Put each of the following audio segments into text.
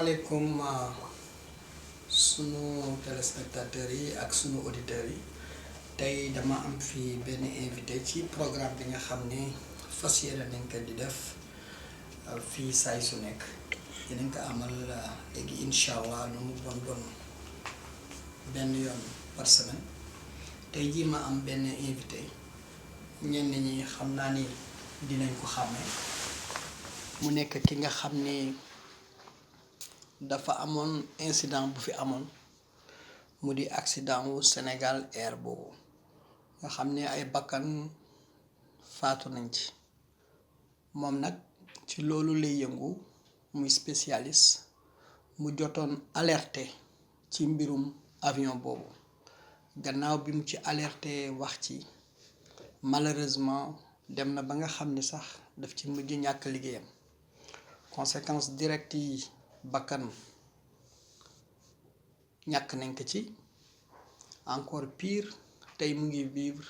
salaamaaleykum sunu téléspectateurs yi ak sunu auditeurs yi tey dama am fi benn invité ci programme bi nga xam ne fas yéene nañ ko di def fii saay su nekk dinañ ko amal léegi incha allah lu mu bon bon benn yoon par semaine tey jii ma am benn invité ñenn ñi xam naa ni dinañ ko xàmmee mu nekk ki nga xam ni dafa amoon incident bu fi amoon mu di accident wu Sénégal Air boobu nga xam ne ay bakkan faatu nañ ci moom nag ci loolu lay yëngu muy spécialiste mu jotoon alerté ci mbirum avion boobu gannaaw bi mu ci alerté wax ci malheureusement dem na ba nga xam ni sax daf ci mujj ñàkk liggéeyam conséquences directes yi bakkan ñàkk nañ ko ci encore pire tey mu ngi vivre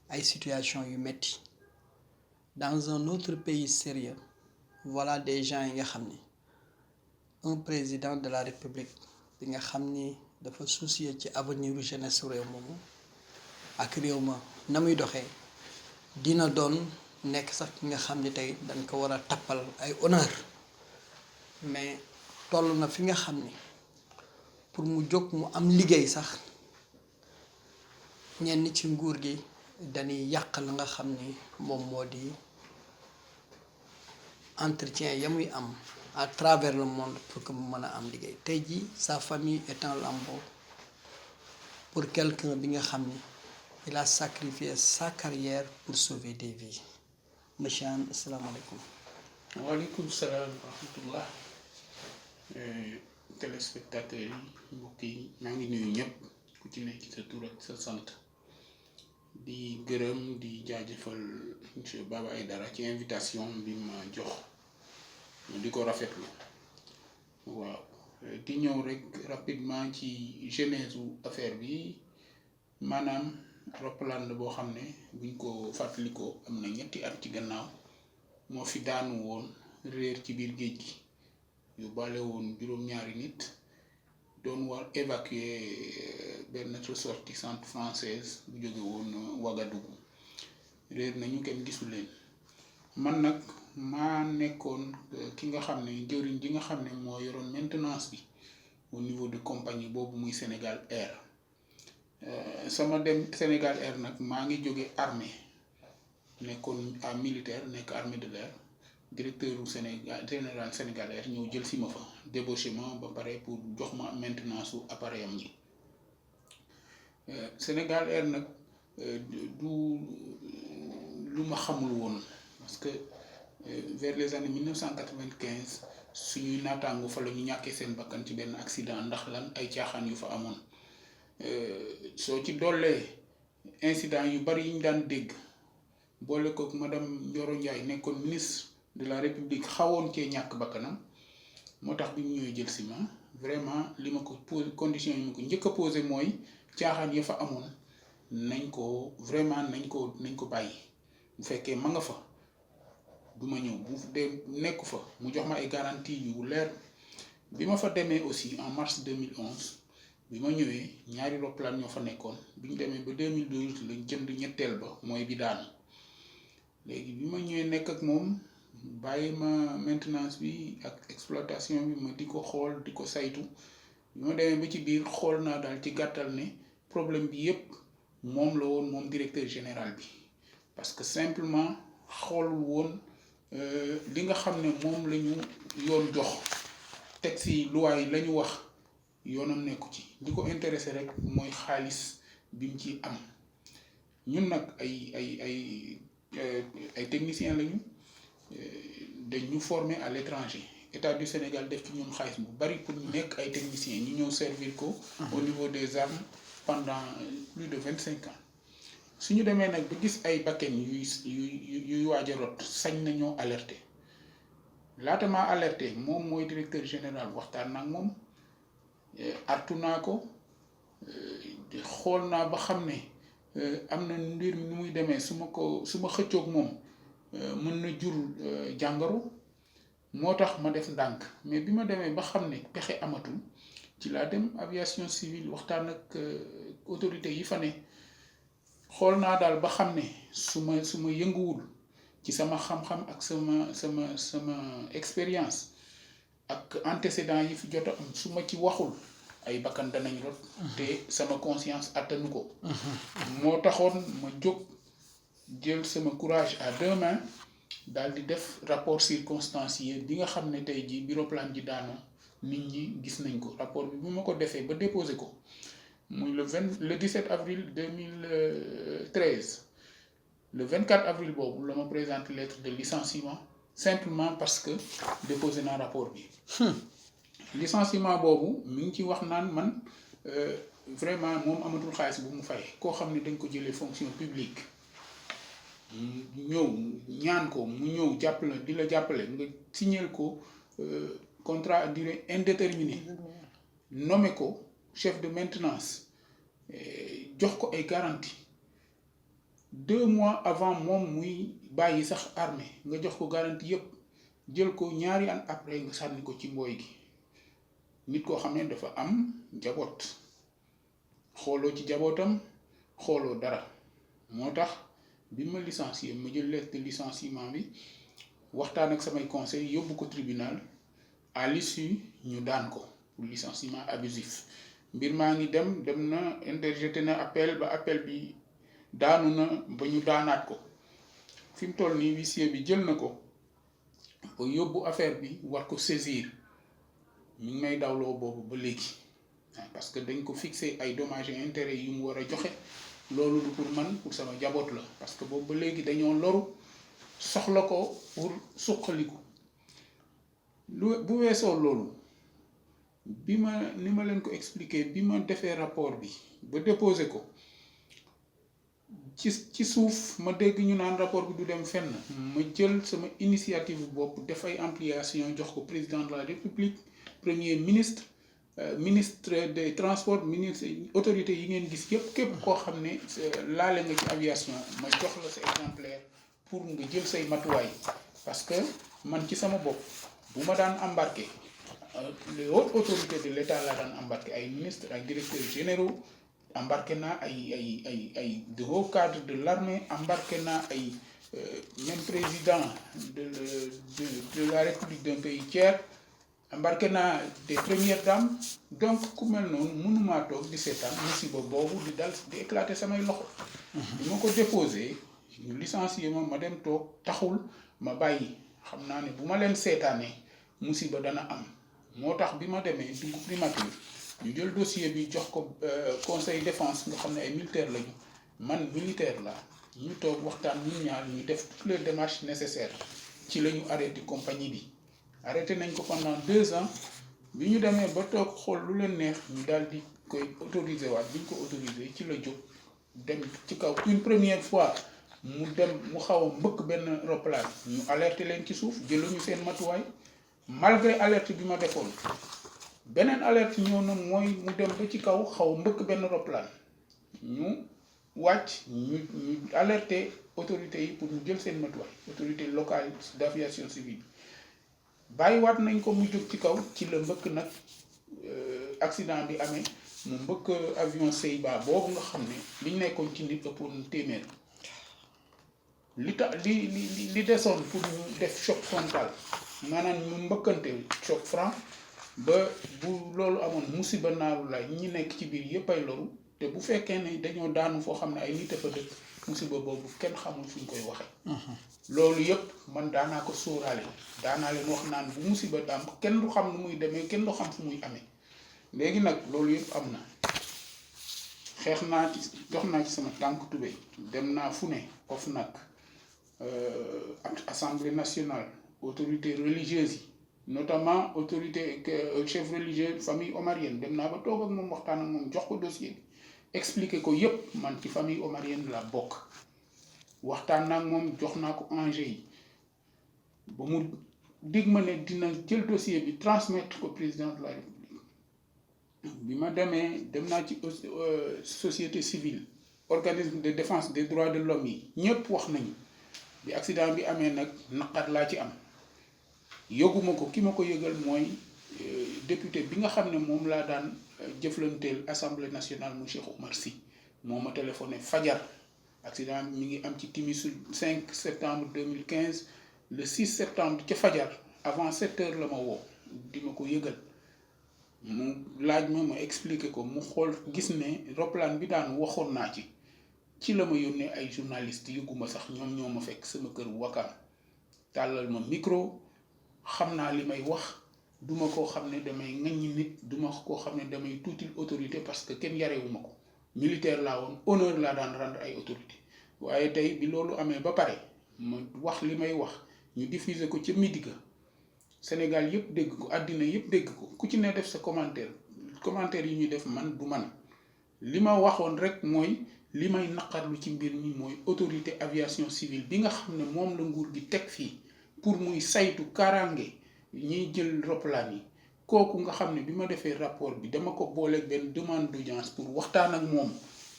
ay situation yu metti dans un autre pays sérieux voilà des gens yi nga xam ni un président de la république bi nga xam ni dafa soucier ci avenir u jeunesse réew moomu ak réew ma na muy doxee dina doon nekk sax ki nga xam ni tey dañ ko war a tappal ay honneur mais toll na fi nga xam ni pour mu jóg mu am liggéey sax ñenn ci nguur gi dañuy yàq la nga xam ni moom moo di entretien ya muy am à travers le monde pour que mu mën a am liggéey tey jii sa famille est en lambeau pour quelqu'un bi nga xam ni il a sacrifié sa carrière pour sauver des vies monsieur Anne asalaamaaleykum. waaleykum salaam wa rahmatullah téléspectateurs yi mbokk yi maa ngi nuyu ñëpp ku ci nekk ci sa tur ak sa sant di gërëm di jaajëfal monsieur Baba Aïdara ci invitation bi ma jox di ko rafetlu waaw di ñëw rek rapidement ci genèse u affaire bi maanaam roppalaan la boo xam ne buñ ko fàttalikoo am na ñetti at ci gannaaw moo fi daanu woon réer ci biir géej gi yóbbaale woon juróom-ñaari nit doon war évacuer benn ressortissante française bu jóge woon Ouagadougou réer nañu kenn gisu leen man nag maa nekkoon ki nga xam ne jëwriñ ji nga xam ne moo yoroon maintenance bi au niveau de compagnie boobu muy Sénégal Air sama dem Sénégal Air nag maa ngi jóge armée nekkoon à militaire nekk armée de l'air directeur u Sénégal général Sénégal Air ñëw jël si ma fa débauché ma ba pare pour jox ma maintenance su appareil am yi Sénégal Air nag du lu ma xamul woon parce que vers les années 1995 suñuy naataango fa la ñu ñàkkee seen bakkan ci benn accident ndax lan ay caaxaan yu fa amoon soo ci dollee incident yu bari yi ñu daan dégg boole kook madame Ndioro Ndiaye nekkoon ministre de la République xawoon cee ñàkk bakkanam moo tax bi mu ñëwee jël si ma vraiment li ma ko posé condition yi ma ko njëkk a posé mooy caaxaan ya fa amoon nañ ko vraiment nañ ko bàyyi bu fekkee ma nga fa du ma ñëw bu dee nekku fa mu jox ma ay garantie yu leer bi ma fa demee aussi en mars 2011 bi ma ñëwee ñaari roplaan ñoo fa nekkoon bi ñu demee ba 2012 lañ jënd ñetteel ba mooy bi daanu léegi bi ma ñëwee nekk ak moom bàyyi ma maintenance bi ak exploitation bi ma di ko xool di ko saytu bi ma demee ba ci biir xool naa daal ci gàttal ne problème bi yépp moom la woon moom directeur général bi parce que simplement xoolul woon li nga xam ne moom la ñu yoon jox teg si loi yi la ñu wax yoonam nekku ci li ko intéressé rek mooy xaalis bi mu ci am ñun nag ay techniciens lañu dañ ñu former à l'étranger état du Sénégal def ci ñun xaalis bu bari pour ñu nekk ay techniciens ñu ñëw servir ko au niveau des armes pendant plus de 25 ans suñu demee nag ba gis ay bakken yuy waaj a rot sañ nañoo alerter laata maa alerter moom mooy directeur général waxtaan nag moom artu naa ko xool naa ba xam ne am na mbir mi nu muy demee su ma xëccoog moom mën na jur jàngoro moo tax ma def ndànk mais bi ma demee ba xam ne pexe amatul ci laa dem aviation civile waxtaan ak autorité yi fa ne xool naa daal ba xam ne su ma yënguwul ci sama xam-xam ak sama expérience ak antécédents yi fi jot a am su ma ci waxul ay bakkan danañ rot te sama conscience attanu ko moo taxoon ma jóg jël sama courage à deux mains daal di def rapport circonstancié bi nga xam ne tey jii Biroplan ji daanoo nit ñi gis nañ ko rapport bi bu ma ko defee ba déposé ko muy le 17 avril 2013 le 24 avril boobu la ma présente lettre de licenciement simplement parce que déposé naa rapport bi licenciement boobu mi ngi ci wax naan man vraiment moom amatul xaalis bu mu fay koo xam ne dañ ko jëlee fonction publique ñëw ñaan ko mu ñëw jàppale di la jàppale nga signeel ko contrat à durée indéterminée nommé ko chef de maintenance jox ko ay garantie 2 mois avant moom muy bàyyi sax armée nga jox ko garantie yépp jël ko ñaari an après nga sànni ko ci mbooy gi nit koo xam ne dafa am njaboot xooloo ci njabootam xooloo dara moo tax bi ma licencié ma jël lettre de licenciement bi waxtaan ak samay conseil yóbbu ko tribunal à l'issue ñu daan ko pour licenciement abusif mbir maa ngi dem na interjeté na appel ba appel bi daanu na ba ñu daanaat ko fi mu toll nii huissier bi jël na ko ba yóbbu affaire bi war ko saisir mi ngi may dawloo boobu ba léegi parce que dañ ko fixé ay dommages et intérêts yu mu war a joxe loolu du pour man pour sama jaboot la parce que boobu ba léegi dañoo loru soxla ko pour suqaliku bu weesoo loolu ni ma leen ko expliquer bi ma defee rapport bi ba déposé ko ci suuf ma dégg ñu naan rapport bi du dem fenn ma jël sama initiative bopp def ay ampliation jox ko président de la république premier ministre ministre des transports ministre autorité yi ngeen gis yëpp képp koo xam ne laale nga ci aviation ma jox la sa exemplaire pour nga jël say matuwaay parce que man ci sama bopp bu ma daan embarqué les hautes autorités de l'État laa daan embarqué ay ministres ay directeurs généraux embarqué naa ay de hauts cadres de l'armée embarqué naa ay même président de la République d'un pays tiers embarqué naa des premières dames donc ku mel noonu mënumaa toog di seetaan musiba boobu di éclater samay loxo bi ma ko déposé ñu licencié ma dem toog taxul ma bàyyi xam naa ne bu ma leen seetaanee musiba dana am moo tax bi ma demee dugg primature ñu jël dossier bi jox ko conseil défense nga xam ne ay militaire lañu man militaire la ñu toog waxtaan ñun ñaar ñu def toutes les démarches nécessaires ci la ñu arrêté compagnie bi arrêté nañ ko pendant 2 ans bi ñu demee ba toog xool lu leen neex ñu daal di koy autorisé waat bi ñu ko autorisé ci la jóg dem ci kaw une première fois mu xaw a mbëkk benn roplaan ñu alerté leen ci suuf jëluñu seen matuwaay malgré alerte bi ma defoon beneen alerte ñëw na mooy mu dem ba ci kaw xaw mbëkk benn roplaan ñu wàcc ñu alerté autorités yi pour ñu jël seen matuwaay autorité locale d'aviation civile bàyyiwaat nañ ko mu jóg ci kaw ci la mbëkk nag accident bi amee mu mbëkk avion Seiba boobu nga xam ne liñ nekkoon ci nit ëppoon téeméer li desoon pour ñu def choc frontal maanaam ñu mbëkkante choc franc ba bu loolu amoon musiba naaru la ñi nekk ci biir yëpp ay loru te bu fekkee ne dañoo daanu foo xam ne ay nit a fa dëkk musiba boobu kenn xamul fu ñu koy waxee loolu yëpp man daanaa ko sóoraale daanaa leen wax naan bu musiba daam kenn du xam nu muy demee kenn du xam fu muy amee léegi nag loolu yëpp am na xeex naa ci dox naa ci sama tànk tubéy dem naa fu ne OFNAC assemblée nationale autorités religieuses yi notamment autorité chef religieux famille omarienne dem naa ba toog ak moom waxtaan ak moom jox ko dossier bi expliquer ko yëpp man ci famille omarienne la bokk waxtaan naa ak moom jox naa ko enjeu yi ba mu dig ma ne dina jël dossier bi transmettre ko président de la république bi ma demee dem naa ci société civile organisme de défense des droits de l'homme yi ñëpp wax nañu bi accident bi amee nag naqar laa ci am yëguma ko ki ma ko yëgal mooy député bi nga xam ne moom laa daan jëflanteel assemblée nationale mu Cheikh Oumar Sy moo ma téléphoné fajar accident mi ngi am ci timisu 5 septembre 2015 le 6 septembre ca fajar avant 7 heures la ma woo di ma ko yëgal mu laaj ma expliqué ko mu xool gis ne roplaan bi daan waxoon naa ci la ma yónnee ay journaliste yëguma sax ñoom ñoo ma fekk sama kër Wakaam tàllal ma micro xam naa li may wax duma koo xam ne damay ŋaññi nit duma koo xam ne damay tuutil autorité parce que kenn yarewuma ko militaire laa woon honneur laa daan rendre ay autorité waaye tey bi loolu amee ba pare ma wax li may wax ñu diffuser ko ca midi ga Sénégal yëpp dégg ko àddina yëpp dégg ko ku ci ne def sa commentaire yi ñuy def man du man li ma waxoon rek mooy li may naqarlu ci mbir mi mooy autorité aviation civile bi nga xam ne moom la nguur gi teg fii pour muy saytu kaaraange ñiy jël roplaan yi kooku nga xam ne bi ma defee rapport bi dama ko booleeg benn demande d'audience pour waxtaan ak moom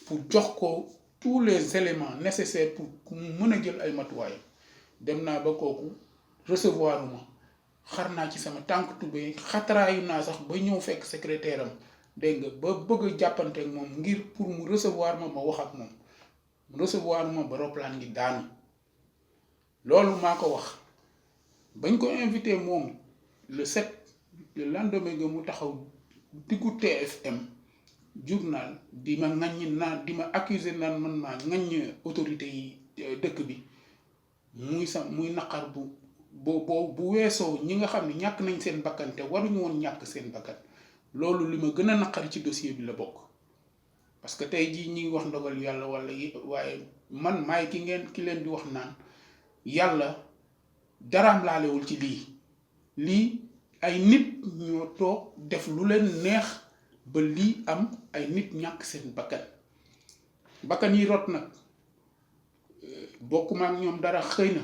pour jox ko tous les éléments nécessaires pour mu mën a jël ay matuwaay dem naa ba kooku recevoir ma xar naa ci sama tànk tubéy xataraayu naa sax ba ñëw fekk secrétaire am dégg nga ba bëgg a jàppante ak moom ngir pour mu recevoir ma wax ak moom mu recevoir ma ba roplaan gi daanu loolu maa ko wax bañ ko invité moom le 7 le lendemain ga mu taxaw diggu TFM journal di ma ŋaññi naan di ma accuser naan man maa ŋaññ autorité yi dëkk bi muy naqar bu weesoo ñi nga xam ne ñàkk nañ seen bakkan te waruñu woon ñàkk seen bakkan loolu li ma gën a naqari ci dossier bi la bokk parce que tey jii ñi ngi wax ndogal yàlla waaye man maay ki leen di wax naan yàlla daraam laalewul ci lii ay nit ñoo toog def lu leen neex ba lii am ay nit ñàkk seen bakkan yi rot nag bokkuma ak ñoom dara xëy na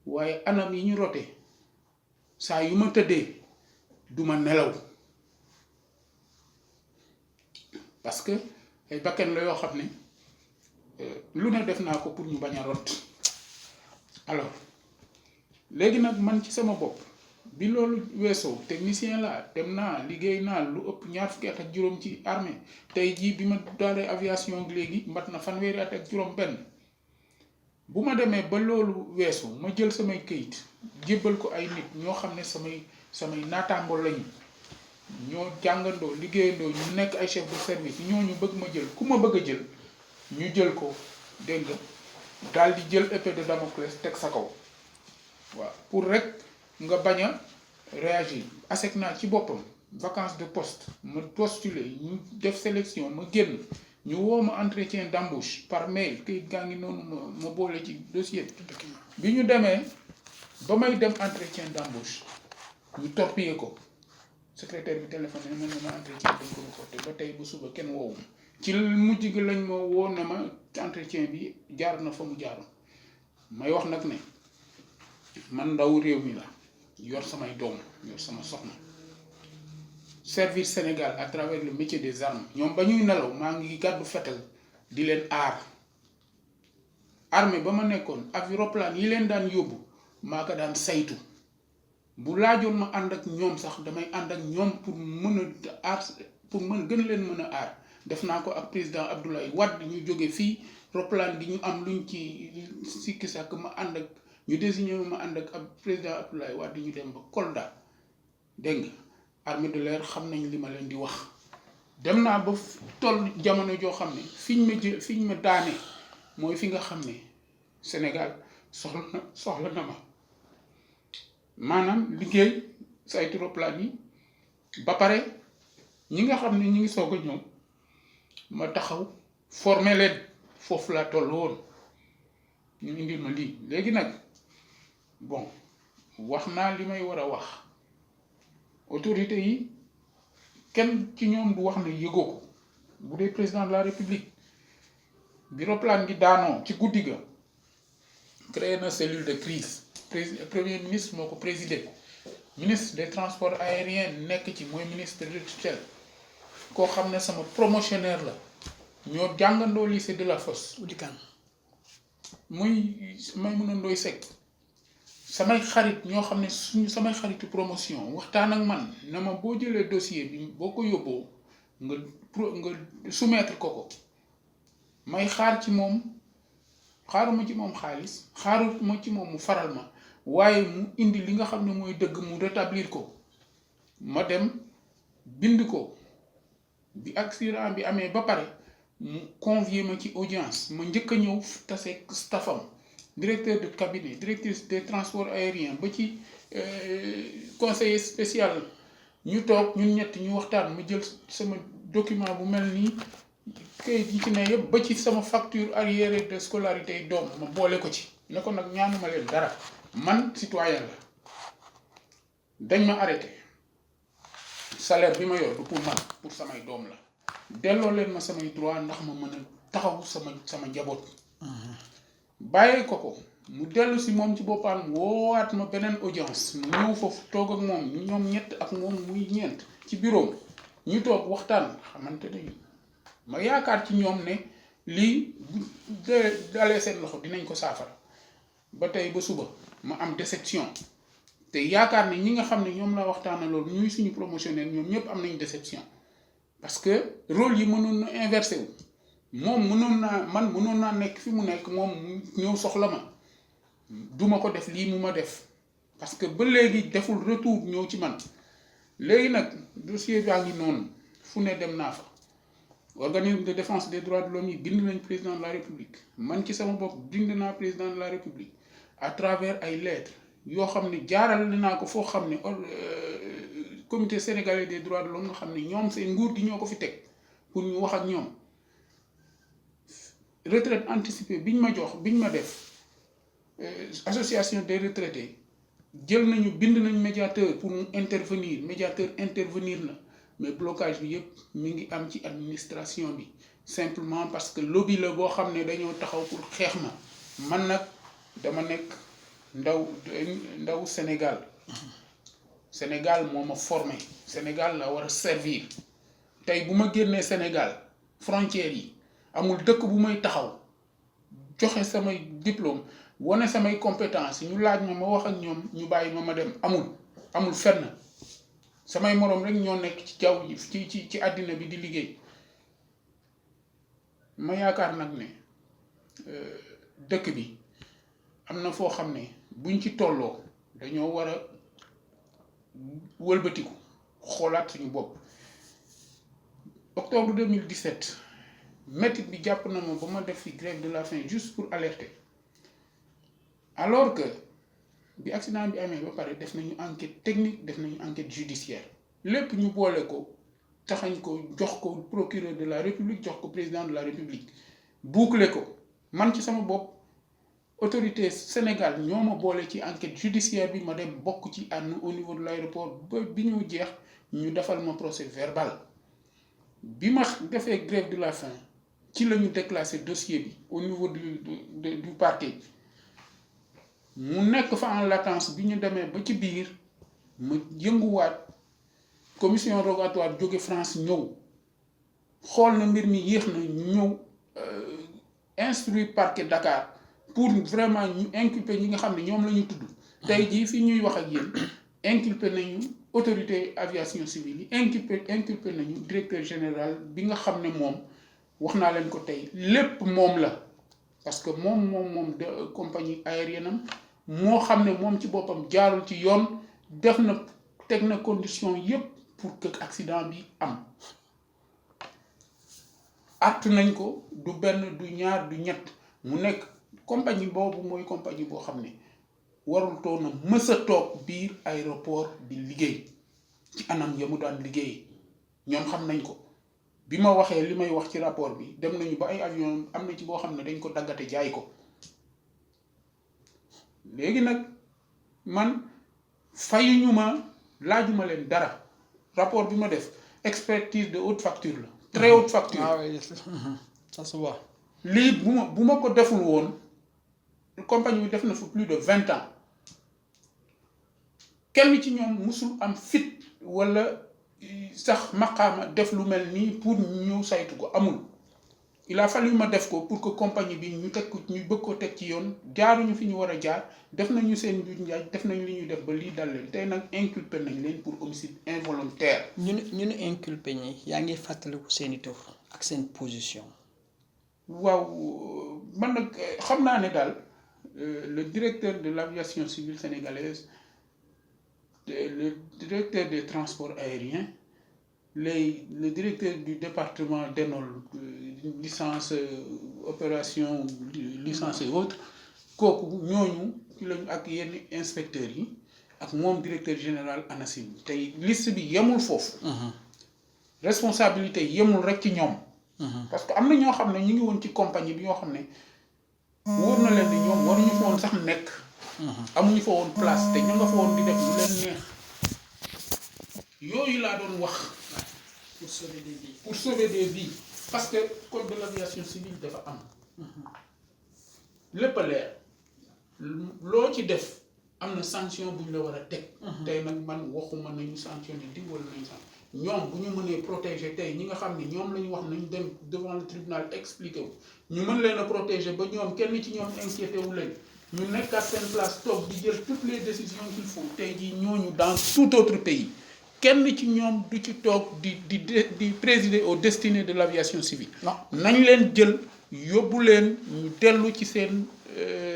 waaye anam yi ñu rote saa yu ma tëddee duma nelaw parce que ay bakkan la yoo xam ne lu ne def naa ko pour ñu bañ a rot alors léegi nag man ci sama bopp bi loolu weesoo technicien la dem naa liggéey naa lu ëpp 20 at ak juróom ci armée tey jii bi ma daalee aviation léegi mat na fanweeri at ak juróom benn bu ma demee ba loolu weesu ma jël samay këyit jébbal ko ay nit ñoo xam ne samay naataango lañu ñoo jàngandoo liggéeyandoo ñu nekk ay chef de service ñooñu bëgg ma jël ku ma bëgg a jël ñu jël ko dégg nga daal di jël épée de Damoclès teg sa kaw waaw pour rek nga bañ a réagir ASECNA ci boppam vacances de poste ma postuler ñu def sélection ma génn ñu woo ma entretien d'embauche par mail këyit gaa ngi noonu ma boole ci dossier bi ñu demee ba may dem entretien d'embauche ñu torpiller ko secrétaire bi téléphoné man ma entretien dañ ko reporté ba tey bu suba kenn woowu ci mujj gi lañ ma woo ne ma entretien bi jaar na fa mu jaaroon may wax nag ne man ndaw réew mi la yor samay doom yor sama soxna servir Sénégal à travers le métier des armes ñoom ba ñuy nelaw maa ngi gàddu fetal di leen aar armée ba ma nekkoon aviroplan yi leen daan yóbbu maa ko daan saytu bu laajoon ma ànd ak ñoom sax damay ànd ak ñoom pour mën a aar pour gën leen mën a aar def naa ko ak président Abdoulaye Wade ñu jóge fii roplaan di ñu am luñ ci sikki sàkk ma ànd ak ñu désigné ma ànd ak ab président Abdoulaye Wade ñu dem ba Kolda dégg nga armée de l'air xam nañ li ma leen di wax dem naa ba toll jamono joo xam ne fiñ ma daane mooy fi nga xam ne Sénégal soxla na ma maanaam liggéey saytu roplaan yi ba pare ñi nga xam ne ñi ngi soog a ñëw ma taxaw former leen foofu laa toll woon ñu indil ma lii léegi nag bon wax naa li may war a wax autorité yi kenn ci ñoom du wax ne yëgoo ko bu dee président de la république bi roplaan gi daanoo ci guddi ga créé na cellule de crise premier ministre moo ko présidé ministre des transports aériens nekk ci mooy ministre de tutelle koo xam ne sama promotionnaire la ñoo jàngandoo lycée de la Fosse muy may mën a ndoy sekk samay xarit ñoo xam ne suñu samay xaritu promotion waxtaan ak man na ma boo jëlee dossier bi boo ko yóbboo nga soumettre ko may xaar ci moom xaaruma ci moom xaalis xaaruma ci moom mu faral ma waaye mu indi li nga xam ne mooy dëgg mu rétablir ko ma dem bind ko bi accident bi amee ba pare mu convier ma ci audience ma njëkk a ñëw tase staffam directeur de cabinet directrice des transports aériens ba ci conseiller spécial ñu toog ñun ñett ñu waxtaan ma jël sama document bu mel nii kayit yi ci ne yëpp ba ci sama facture arriérée de scolarité yi doom ma boole ko ci ne ko nag ñaanuma leen dara man citoyen la dañ ma arrêté salaire bi ma yor du pour man pour samay doom la delloo leen ma samay droit ndax ma mën a taxaw sama njaboot bàyyee ko mu dellu si moom ci boppam woowaat ma beneen audience mu ñëw foofu toog ak moom ñoom ñett ak moom muy ñeent ci bureau ñu toog waxtaan xamante ne ma yaakaar ci ñoom ne lii bu dalee seen loxo dinañ ko saafara ba tey ba suba ma am déception te yaakaar ne ñi nga xam ne ñoom la waxtaana loolu ñuy suñu promotionnaire ñoom ñëpp am nañ déception parce que rôle yi mënoon na inversé wu moom mënoon naa nekk fi mu nekk moom ñëw soxla ma duma ko def lii mu ma def parce que ba léegi deful retour ñëw ci man léegi nag dossier baa ngi noonu fu ne dem naa fa organisme de défense des droits de l'homme yi bind nañ président de la république man ci sama bopp bind naa président de la république à travers ay lettres yoo xam ne jaaral naa ko foo xam ne comité sénégalais des droits de l'homme nga xam ne ñoom seen nguur gi ñoo ko fi teg pour ñu wax ak ñoom retraite anticipée biñ ma jox biñ ma def association des retraités jël nañu bind nañ médiateur pour mu intervenir médiateur intervenir na mais blocage bi yëpp mi ngi am ci administration bi simplement parce que lobby la boo xam ne dañoo taxaw pour xeex ma man nag dama nekk ndaw Sénégal moo ma formé Sénégal la war a servir tey bu ma génnee Sénégal frontières yi amul dëkk bu may taxaw joxe samay diplôme wane samay compétence ñu laaj ma wax ak ñoom ñu bàyyi ma dem amul fenn samay moroom rek ñoo nekk ci jaww ji ci àddina bi di liggéey ma yaakaar nag ne dëkk bi am na foo xam ne buñ ci tolloo dañoo war a wëlbatiku xoolaat suñu bopp octobre 2017 métit bi jàpp na ma ba ma def fi grève de la faim juste pour alerter alors que bi accident bi amee ba pare def nañu enquête technique def nañu enquête judiciaire lépp ñu boole ko taxañ ko jox ko procureur de la république jox ko président de la république boucler ko man ci sama bopp autorité Sénégal ñoo ma boole ci enquête judiciaire bi ma dem bokk ci ànd au niveau de l'aéroport ba bi ñu jeex ñu defal ma procès verbal bi ma defee grève de la faim ci la ñu déclassé dossier bi au niveau du parquet mu nekk fa en latence bi ñu demee ba ci biir ma yënguwaat commission rogatoire jóge France ñëw xool na mbir mi yéex na ñëw instruire parquet Dakar pour vraiment ñu inculper ñi nga xam ne ñoom la ñu tudd tey jii fi ñuy wax ak yéen inculper nañu autorité aviation civile yi inculper nañu directeur général bi nga xam ne moom wax naa leen ko tey lépp moom la parce que moom de compagnie aérienne am moo xam ne moom ci boppam jaarul ci yoon teg na condition yépp pour que accident bi am artu nañ ko du benn du ñaar du ñett mu nekk compagnie boobu mooy compagnie boo xam ne warul toog na mës a toog biir aéroport di liggéey ci anam ya mu daan liggéey ñoom xam nañ ko bi ma waxee li may wax ci rapport bi dem nañu ba ay avion am na ci boo xam ne dañ ko daggate jaay ko léegi nag man fayuñu ma laajuma leen dara rapport bi ma def expertise de haute facture la très haute facture. Ah oui, ça se voit. lii bu ma ko deful woon compagnie bi def na fa plus de 20 ans kenn ci ñoom musul am fit wala sax maqaama def lu mel nii pour ñu saytu ko amul il a fallu ma def ko pour que compagnie bi ñu teg ko ñu bëgg ko teg ci yoon jaaruñu fi ñu war a jaar def nañu seen njuuj njaaj def nañ li ñuy def ba lii dal leen tey nag inculpé nañ leen pour homicide involontaire. ñu inculpé ñi yaa ngi fàttaliku seen i tur ak seen position. waaw man nag xam naa ne daal le directeur de l'aviation civile sénégalaise le directeur des transports aériens le directeur du département d'Enol licence opération licence et autres kooku ñooñu ci lañu ak yenn inspecteurs yi ak moom directeur général ANACIM tey liste bi yemul foofu. responsabilité yemul rek ci ñoom. parce que am na ñoo xam ne ñu ngi woon ci compagnie bi ñoo xam ne wóor na leen ni ñoom waruñu fa woon sax nekk. amuñu fa woon place te ñu nga fa woon di def lu leen neex yooyu laa doon wax. pour sauver des vies. pour sauver des vies parce que code de l'aviation civile dafa am. lépp a leer loo ci def am na sanction bu ñu la war a teg. tey nag man waxuma nañu sanctionné di wala nañu sanctionné ñoom bu ñu mënee protéger tey ñi nga xam ne ñoom la ñu wax nañu dem devant le tribunal expliqué wu ñu mën leen a protéger ba ñoom kenn ci ñoom inquiété wu leen ñu nekkaat seen place toog di jël toutes les décisions qu'il faut tey jii ñooñu dans tout autre pays kenn ci ñoom du ci toog di présider aux destinées de l'aviation civile. non nañ leen jël yóbbu leen ñu dellu ci seen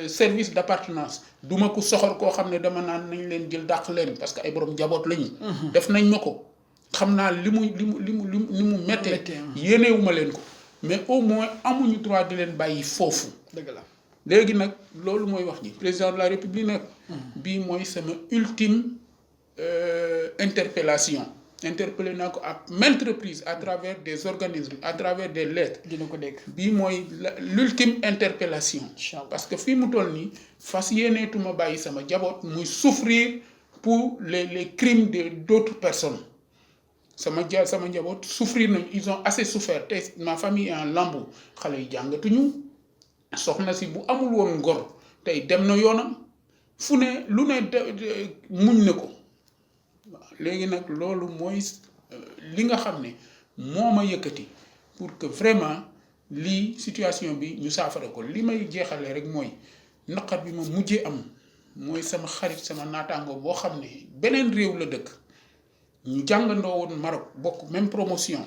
service d'appartenance duma ko soxor koo xam ne dama naan nañ leen jël dàq leen parce que ay borom njaboot lañu. def nañ ma ko. xam naa li mu méttee yéenewuma leen ko mais au moins amuñu droit di leen bàyyi foofu. dëgg la léegi nag loolu mooy wax ji président de la république nag. bii mooy sama ultime interpellation. interpellé naa ko à maintes reprises à travers des organismes à travers des lettres. dina ko dégg bii mooy l'ultime interpellation. parce que fii mu toll nii fas yéeneetuma bàyyi sama jaboot muy souffrir pour les crimes d'autres personnes. sama njaboot souffrir nañu ils ont assez souffert tey ma famille est en lambeaux xale yi jàngatuñu soxna si bu amul woon ngor tey dem na yoonam fu ne lu ne muñ na ko waaw léegi nag loolu mooy li nga xam ne moo ma yëkkati pour que vraiment lii situation bi ñu saafara ko li may jeexalee rek mooy naqar bi ma mujjee am mooy sama xarit sama naataango boo xam ne beneen réew la dëkk. ñu jàngandoo woon Maroc bokk même promotion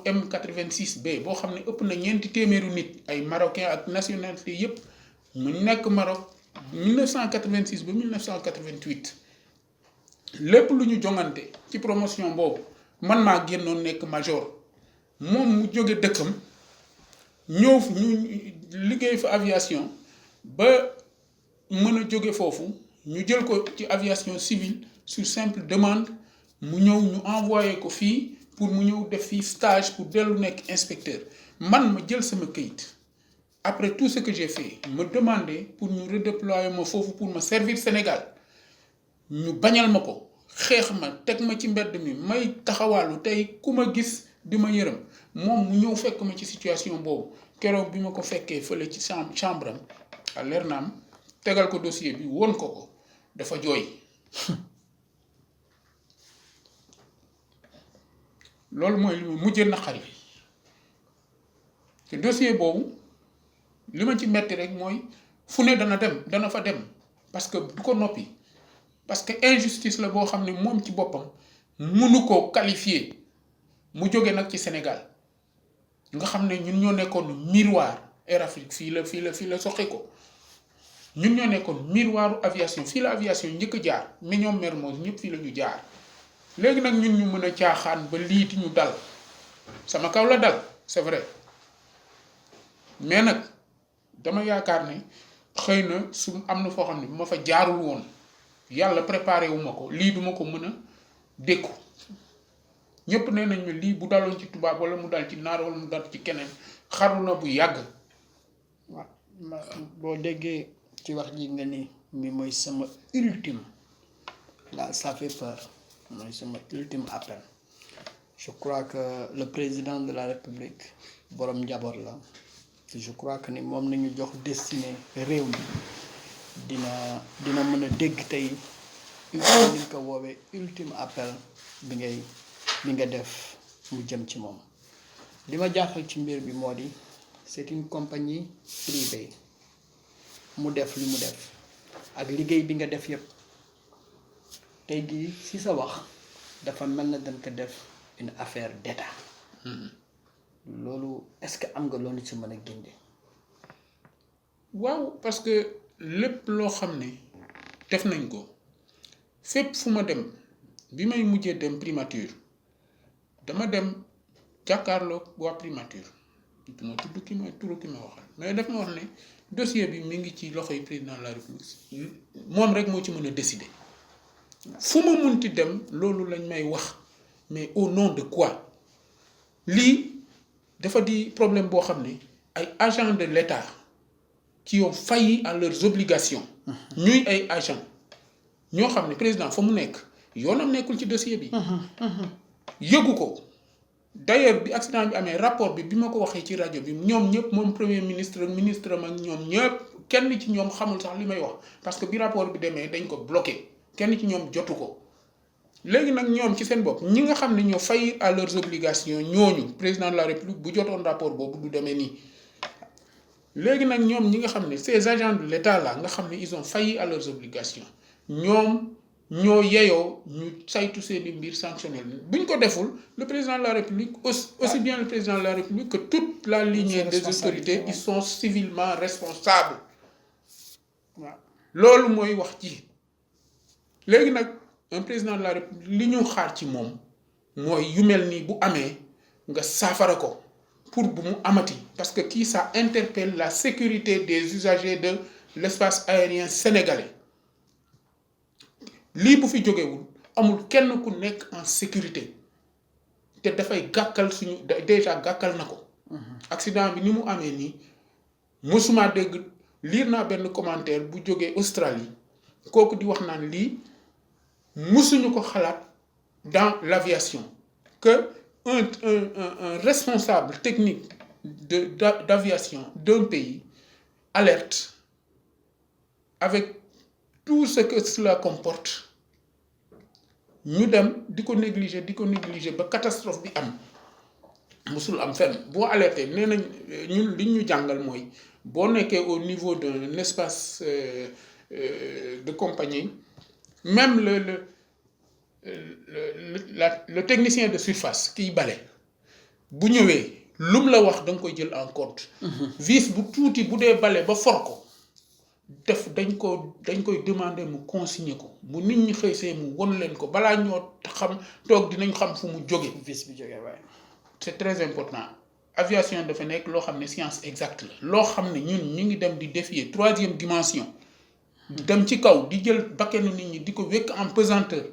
M86B boo xam ne ëpp na 400 nit ay marocains ak nationalité yépp mu nekk Maroc 1986 ba 1988 lépp lu ñu jongante ci promotion boobu man maa génnoon nekk major moom mu jóge dëkkam ñëw ñu liggéey fa aviation ba mën a jóge foofu ñu jël ko ci aviation civile sur simple demande mu ñëw ñu envoyé ko fii pour mu ñëw def fii stage pour dellu nekk inspecteur man ma jël sama këyit après tout ce que j'ai fait me demander pour ñu redéployer ma foofu pour ma servir Sénégal ñu bañal ma ko xeex ma teg ma ci mbedd mi may taxawaalu tey ku ma gis di ma yërëm moom mu ñëw fekk ma ci situation boobu keroog bi ma ko fekkee fële ci chambre am à l'ERNAM tegal ko dossier bi won ko dafa jooy loolu mooy li ma mujjee naqari te dossier boobu li ma ci metti rek mooy fu ne dana fa dem parce que du ko noppi parce que injustice la boo xam ne moom ci boppam mënu ko qualifier mu jóge nag ci Sénégal nga xam ne ñun ñoo nekkoon miroir Air Afrique fii la soxe ko ñun ñoo nekkoon miroiru aviation fii la aviation njëkk a jaar mais ñoom Mermoz ñëpp fii la ñu jaar léegi nag ñun ñu mën a caaxaan ba liiti ñu dal sama kaw la dal c'est vrai mais nag dama yaakaar ne xëy na su am na foo xam ne bu ma fa jaarul woon yàlla préparé wu ma ko lii duma ko mën a dékku ñëpp nee nañ ma lii bu daloon ci tubaab wala mu dal ci naar wala mu dal ci keneen xaru na bu yàgg. waaw boo déggee ci wax ji nga ni mi mooy sama ultime là ça fait peur mooy sama ultime appel je crois que le président de la République borom njaboot la je crois que ni moom nañu jox destiné réew mi dina mën a dégg tey ni ko woowee ultime appel bi nga def mu jëm ci moom li ma jaaxal ci mbir bi moo di c'est une compagnie privée mu def li mu def ak liggéey bi nga def yépp tey jii ci sa wax dafa mel na dañ ko def une affaire d'État loolu est-ce que am nga loolu ci mën a génne. waaw parce que lépp loo xam ne def nañ ko fépp fu ma dem bi may mujjee dem primature dama dem jàkkaarloo waa primature du ma tudd ki ma turu ki ma waxal mais daf ma wax ne dossier bi mi ngi ci loxoy président de la république moom rek moo ci mën a décider fu ma munti dem loolu lañ may wax mais au nom de quoi lii dafa di problème boo xam ne ay agents de l'État qui ont failli à leurs obligations ñuy ay agents ñoo xam ne président fa mu nekk yoonam nekkul ci dossier bi yëgu ko d'ailleurs bi accident bi amee rapport bi ma ko waxee ci rajo bi ñoom ñëpp moom premier ministre am ak ñoom ñëpp kenn ci ñoom xamul sax li may wax parce que bi rapport bi demee dañ ko bloqué kenn ci ñoom jotu ko léegi nag ñoom ci seen bopp ñi nga xam ne ñoo faillir à leurs obligations ñooñu président de la république bu jotoon rapport boobu du demee nii léegi nag ñoom ñi nga xam ne ces agents de l'État là nga xam ne ils ont failli à leurs obligations ñoom ñoo yeyoo ñu saytu seeni mbir sanctionnel buñ ko deful le président de la république aussi bien le président de la république que toute la lignée des autorités ils sont civilement responsables waaw loolu mooy wax ci léegi nag un président de la république li ñu xaar ci moom mooy yu mel nii bu amee nga saafara ko pour bu mu amati parce que kii ça interpelle la sécurité des usagers de l'espace aérien sénégalais lii bu fi jógewul amul kenn ku nekk en sécurité te dafay gàkkal suñu déjà gàkkal na ko accident bi ni mu amee nii mësuma dégg lire naa benn commentaire bu jógee Australie kooku di wax naan lii mësuñu ko xalaat dans l'aviation que un responsable technique d'aviation d'un pays alerte avec tout ce que cela comporte ñu dem di ko négliger ba catastrophe bi am musul am fenn boo alerté nee nañ ñun li ñu jàngal mooy boo nekkee au niveau d'un espace de compagnie même le technicien de surface kiy bale bu ñëwee lum la wax da nga koy jël en compte vis bu tuuti bu dee bale ba for ko dañ koy demander mu consigner ko bu nit ñi xëy see mu won leen ko balaa ñoo xam toog dinañ xam fu mu jóge vis bi jóge waaye c'est très important aviation dafa nekk loo xam ne science exacte la loo xam ne ñun ñu ngi dem di défier 3e dimension dem ci kaw di jël bakkenu nit ñi di ko wékk en pesanteur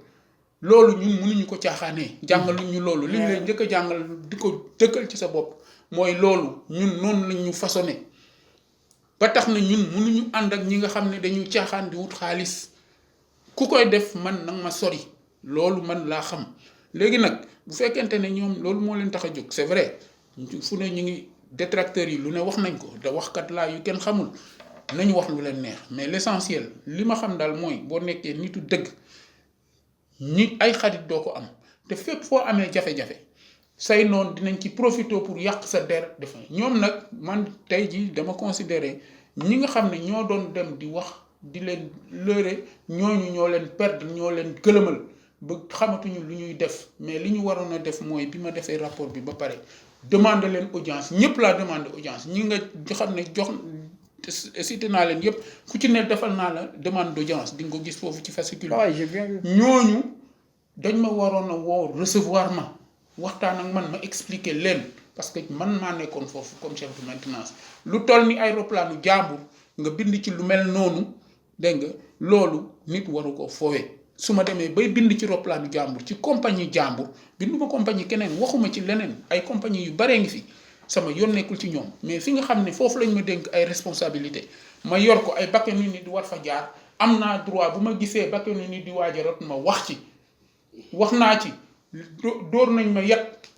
loolu ñun mënuñu ko caaxaanee jàngaluñ ñu loolu li ñu leen njëkk a jàngal di ko dëkkal ci sa bopp mooy loolu ñun noonu lañ ñu façonné ba tax na ñun mënuñu ànd ak ñi nga xam ne dañu caaxaan di wut xaalis ku koy def man nag ma sori loolu man laa xam léegi nag bu fekkente ne ñoom loolu moo leen tax a jóg c'est vrai fu ne ñu ngi détracteurs yi lu ne wax nañ ko da waxkat laa yu kenn xamul nañu wax lu leen neex mais l'essentiel li ma xam daal mooy boo nekkee nitu dëgg ñi ay xarit doo ko am te fépp foo amee jafe-jafe say noonu dinañ ci profiter pour yàq sa der defe ñoom nag man tey jii dama considérer ñi nga xam ne ñoo doon dem di wax di leen lëre ñooñu ñoo leen perdre ñoo leen gëlëmal ba xamatuñu lu ñuy def mais li ñu waroon a def mooy bi ma defee rapport bi ba pare demander leen audience ñëpp laa demander audience ñi nga xam ne jox cité naa leen yëpp ku ci ne defal naa la demande d'audience di nga ko gis foofu ci fascicule ñooñu dañ ma waroon a woo recevoir ma waxtaan ak man ma expliquer leen parce que man maa nekkoon foofu comme chef de maintenance lu toll ni aéroplane jàmbur nga bind ci lu mel noonu dégg nga loolu nit waru ko foowee su ma demee bay bind ci roplanu jàmbur ci compagnie jàmbur binduma compagnie keneen waxuma ci leneen ay compagnie yu baree ngi fi sama yoon nekkul ci ñoom mais fi nga xam ne foofu lañ ma dénk ay responsabilité ma yor ko ay bakkanu nit di war fa jaar am naa droit bu ma gisee bakkanu nit di waaj a rot ma wax ci wax naa ci dóor nañ ma yat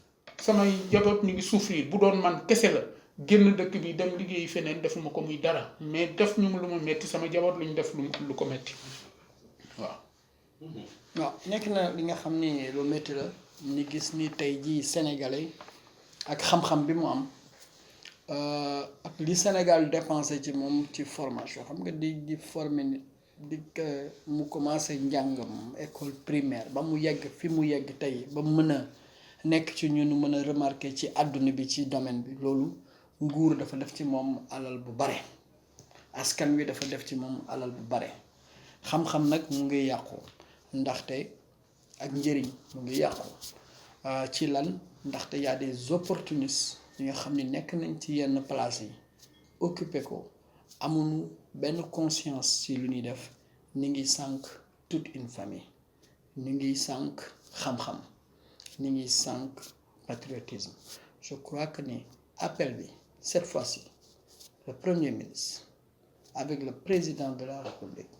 samay jaboot ñu ngi souffrir bu doon man kese la génn dëkk bi dem liggéeyi feneen defuma ko muy dara mais def ñu lu ma metti sama jaboot lu ñu def lu ko metti waaw. waaw nekk na li nga xam ni lu metti la ñu gis ni tey jii sénégalais ak xam-xam bi mu am ak li Sénégal dépensé ci moom ci formation xam nga di former nit mu commencé njàngam école primaire ba mu yegg fi mu yegg tey ba mën a nekk ci ñun mën a remarqué ci àdduna bi ci domaine bi loolu nguur dafa def ci moom alal bu bare askan wi dafa def ci moom alal bu bare xam-xam nag mu ngi yàqu ndaxte ak njëriñ mu ngi yàqu ci lan ndaxte y a des opportunistes yi nga xam ni nekk nañ ci yenn place yi occupé ko amuñu benn conscience ci lu ñuy def ni ngi sànq toute une famille ni ngi sànq xam-xam ni ngi sànq patriotisme je crois que ni appel bi cette fois-ci le premier ministre avec le président de la République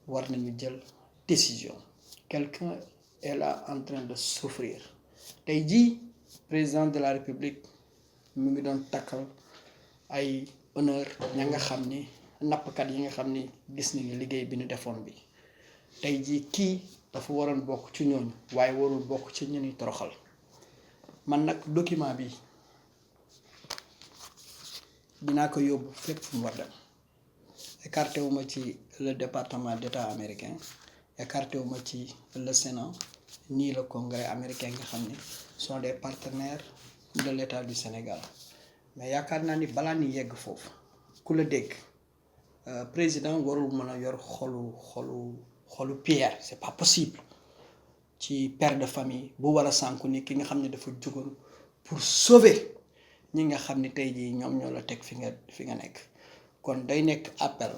war nañu jël décision quelqu'un est là en train de souffrir tey jii président de la République mu ngi doon takkal ay honneur ña nga xam ni nappkat yi nga xam ni gis nañu liggéey bi ñu defoon bi tey jii kii dafa waroon bokk ci ñooñu waaye warul bokk ci ñu ñuy toroxal man nag document bi dinaa ko yóbbu fépp fu mu war dem écarté wu ma ci le département d'État américain écarté wu ma ci le Sénat ni le Congrès américain nga xam ni sont des partenaires de l'État du Sénégal mais yaakaar naa ni balaa ni yegg foofu ku la dégg président warul mën a yor xolu pierre c'est pas possible ci père de famille bu war a sànku ni ki nga xam ne dafa jógoon pour sauver ñi nga xam ni tey jii ñoom ñoo la teg fi nga nekk kon day nekk appel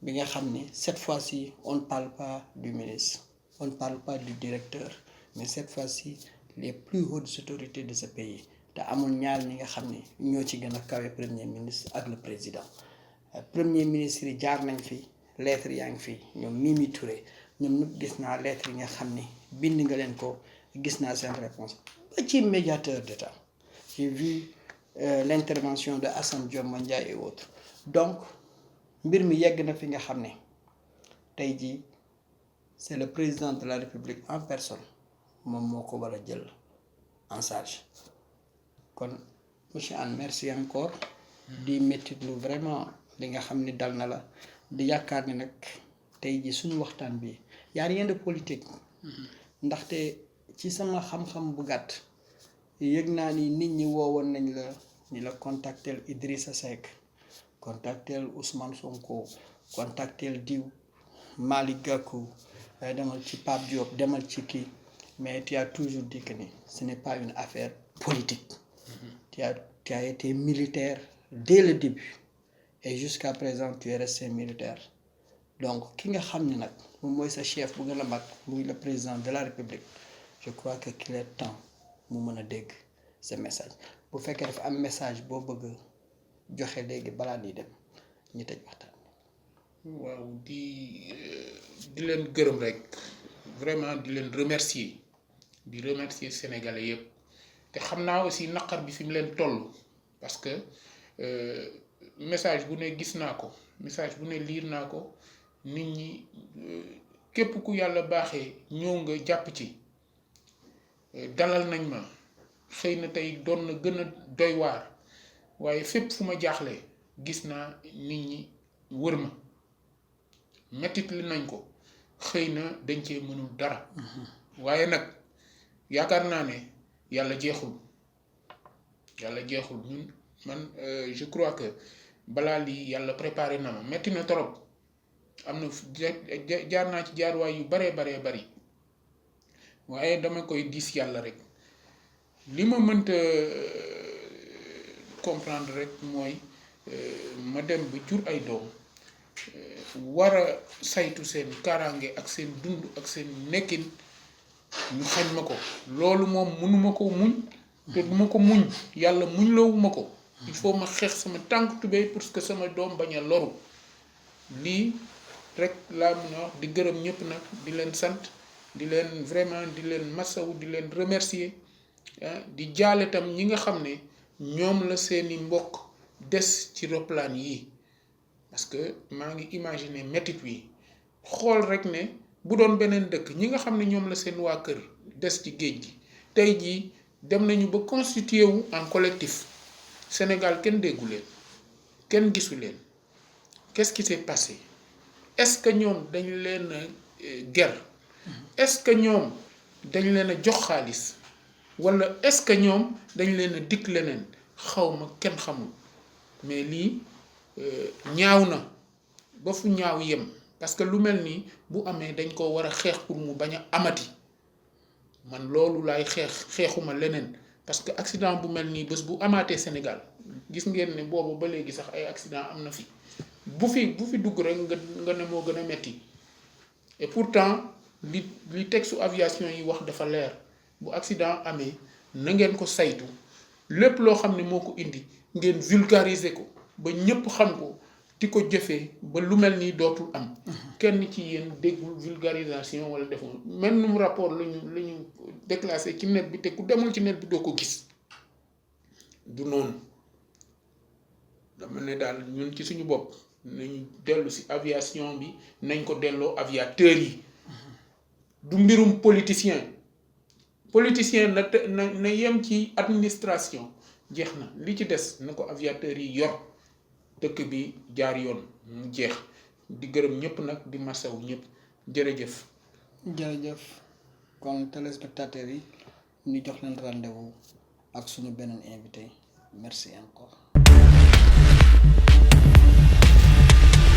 bi nga xam ni cette fois-ci on ne parle pas du ministre on ne parle pas du directeur mais cette fois-ci les plus hautes autorités de ce pays te amul ñaar ñi nga xam ni ñoo ci gën a kawe premier ministre ak le président premier ministre yi jaar nañ fi lettres yaa ngi fi ñoom Mimi Touré ñoom ñëpp gis naa lettres yi nga xam ni bind nga leen ko gis naa seen réponse ba ci médiateur d'État j'ai vu l'intervention de Assane Dioma Ndiaye et autres donc mbir mi yegg na fi nga xam ne tey jii c'est le président de la République en personne moom moo ko war a jël en charge kon monsieur Anne merci encore di mettitlu vraiment li nga xam ni dal na la di yaakaar ni nag tey jii suñu waxtaan bi y a rien de politique ndaxte ci sama xam-xam bu gàtt yëg naa ni nit ñi woowoon nañ la ni la contactel Idrissa Seck contactel Ousmane Sonko contactel diw Malick Gakou demal ci Pape Diop demal ci kii mais tu as toujours dit que ni ce n'est pas une affaire politique tu as été militaire dès le début et jusqu'à présent tu es resté militaire donc ki nga xam ne nag moom mooy sa chef bu gën a mag muy le président de la République je crois que qu'il est temps mu mën a dégg ce message bu fekkee dafa am message boo bëgg joxe léegi balaa ñuy dem ñu tëj waxtaan. waaw di leen gërëm rek vraiment di leen remercier sénégalais yëpp te xam naa aussi naqar bi fi mu leen toll parce que message bu ne gis naa ko message bu ne liir naa ko nit ñi képp ku yàlla baaxee ñëw nga jàpp ci dalal nañ ma xëy na tey doon na gën a doy waar waaye fépp fu ma jaaxlee gis naa nit ñi wër ma mettit li nañ ko xëy na dañ cee mënul dara waaye nag yaakaar naa ne yàlla jeexul ñun man je crois que balaa lii yàlla préparé na ma metti na trop am na jaar naa ci jaarwaay yu baree bari waaye dama koy gis yàlla rek li ma mënta comprendre rek mooy ma dem ba jur ay doom war a saytu seen kaaraange ak seen dund ak seen nekkin ñu xañ ma ko loolu moom mënuma ko muñ te duma ko muñ yàlla muñ loowuma ko il faut ma xeex sama tànk tubéy parce que sama doom bañ a loru lii rek laa mën a wax di gërëm ñëpp nag di leen sant di leen vraiment di leen masawu di leen remercier di jaale tam ñi nga xam ne ñoom la seeni mbokk des ci roplaan yi parce que maa ngi imaginer métit wi xool rek ne bu doon beneen dëkk ñi nga xam ne ñoom la seen waa kër des ci géej gi tey jii dem nañu ba constitué wu en collectif Sénégal kenn déggu leen kenn gisu leen qu'est-ce qui s'est passé est-ce que ñoom dañ leen a ger est-ce que ñoom dañ leen a jox xaalis walla est-ce que ñoom dañ leen a dikk leneen xawma kenn xamul mais lii ñaaw na ba fu ñaaw yem parce que lu mel nii bu amee dañ ko war a xeex pour mu bañ a amati man loolu laay xeexuma leneen parce que accident bu mel nii bés bu amaatee Sénégal gis ngeen ne boobu ba léegi sax ay accident am na fi bu fi dugg rek nga ne moo gën a metti et pourtant li texte aviation yi wax dafa leer bu accident amee na ngeen ko saytu lépp loo xam ne moo ko indi ngeen vulgariser ko ba ñépp xam ko di ko jëfee ba lu mel nii dootul am kenn ci yéen déggul vulgarisation wala deful même rapport lañu déclassé ci net bi te ku demul ci net bi doo ko gis du noonu dama ne daal ñun ci suñu bopp nañu dellu ci aviation bi nañ ko delloo aviateurs yi du mbirum politicien na yem ci administration jeex na li ci des na ko aviateurs yi yor dëkk bi jaar yoon mu jeex di gërëm ñëpp nag di masaw ñëpp jërëjëf kon téléspectateurs yi ñu jox leen rendez-vous ak suñu beneen invité merci encore